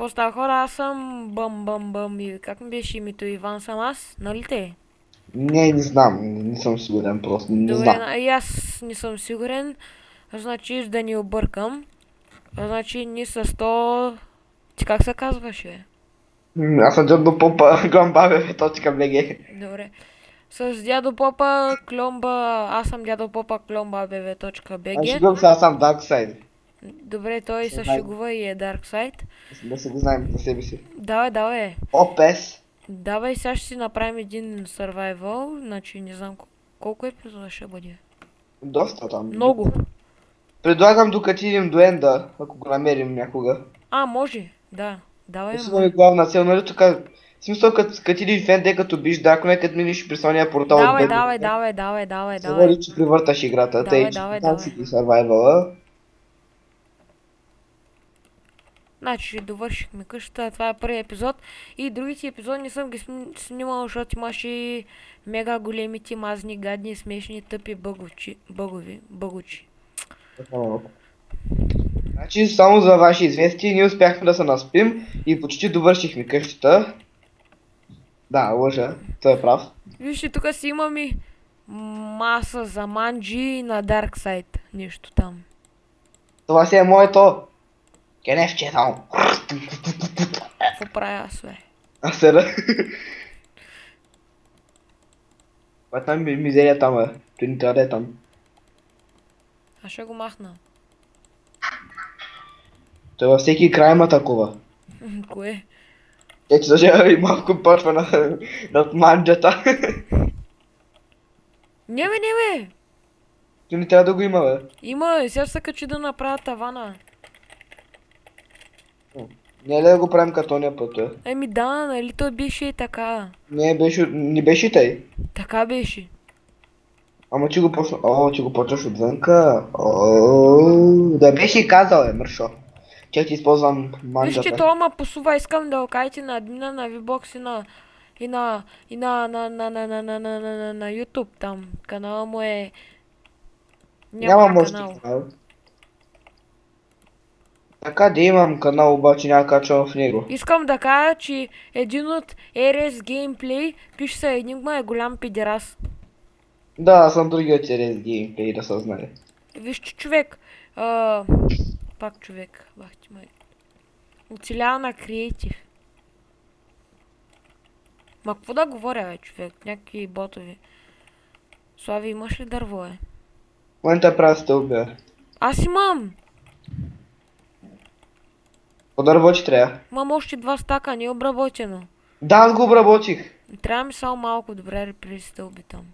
Какво става, хора? Аз съм Бъм и как ми беше името? Иван съм аз, нали те? Не знам, не съм сигурен просто, не Добре, знам. и аз не съм сигурен. Значи да ни объркам. Значи ние с то... Ти как се казваше? Аз съм Джордо Попа, gambabebe.bg. Добре. С дядо Попа Кломба... Аз съм дядо Попа Кломба Аз bbv.bg. шегувам се, аз съм Darkside. Добре, Да той се се знаем, шегува и е Dark Side. да се го знаем за себе си. Давай, давай. Опес. Давай, сега ще си направим един survival. Значи не знам колко епизода ще бъде. Доста там. Много. Предлагам докато идем до Енда, ако го намерим някога. А, може. Да. Давай, Мисля да е може. главна цел, нали тук? В смисъл, като идиш в Енда, като биш дракона, като минеш през ония портал от Давай, бъдещето, давай, давай, давай, давай, се давай. води, че превърташ играта. Тъй, Давай, че давай, там давай. си ти сървайвала. Значи, довършихме къщата. Това е първият епизод. И другите епизоди не съм ги снимал, защото имаше мега големите, мазни, гадни, смешни, тъпи бъгучи. Значи, само за ваше известие, ние успяхме да се наспим и почти довършихме къщата. Да, лъжа, той е прав. Вижте, тук си имаме маса за манджи на Dark Side. Нещо там. Това си е моето кенефче само. Какво правя аз, бе? А сега. Това там мизерия там е. Той не трябва да е там. Аз ще го махна. Той във всеки край има такова. Кое? Ето зажева и малко почва над манджата. Не бе, не бе! Той не трябва да го има, бе. Има, сега ще се качи да направя тавана. Не е ли да го правим като ония път, бе? Еми да, нали той беше и така. Не беше тъй. Така беше. Ама че го почна... О, че го почваш отвънка. О, да беше и казал, е, мършо. Че ти използвам Вижте, манджата. това ма посува, искам да окажете на админа на VBOX и на YouTube там. Канала му е... Нямам Няма още канал. канал. Така да имам канал, обаче няма качвам в него. Искам да кажа, че един от RS Gameplay пише се Енигма е голям пидерас. Да, аз съм другият интерес геймплей, да се знае. Вижте, човек. Пак човек. Бах ти май. Оцелява на креатив. Ма какво да говоря, бе, човек? Някакви ботови. Слави, имаш ли дърво, е? В момента правя стълбя. Аз имам! Подърбочи трябва. Имам още 2 стака, не е обработено. Да, аз го обработих. Трябва ми само малко добре при стълби там.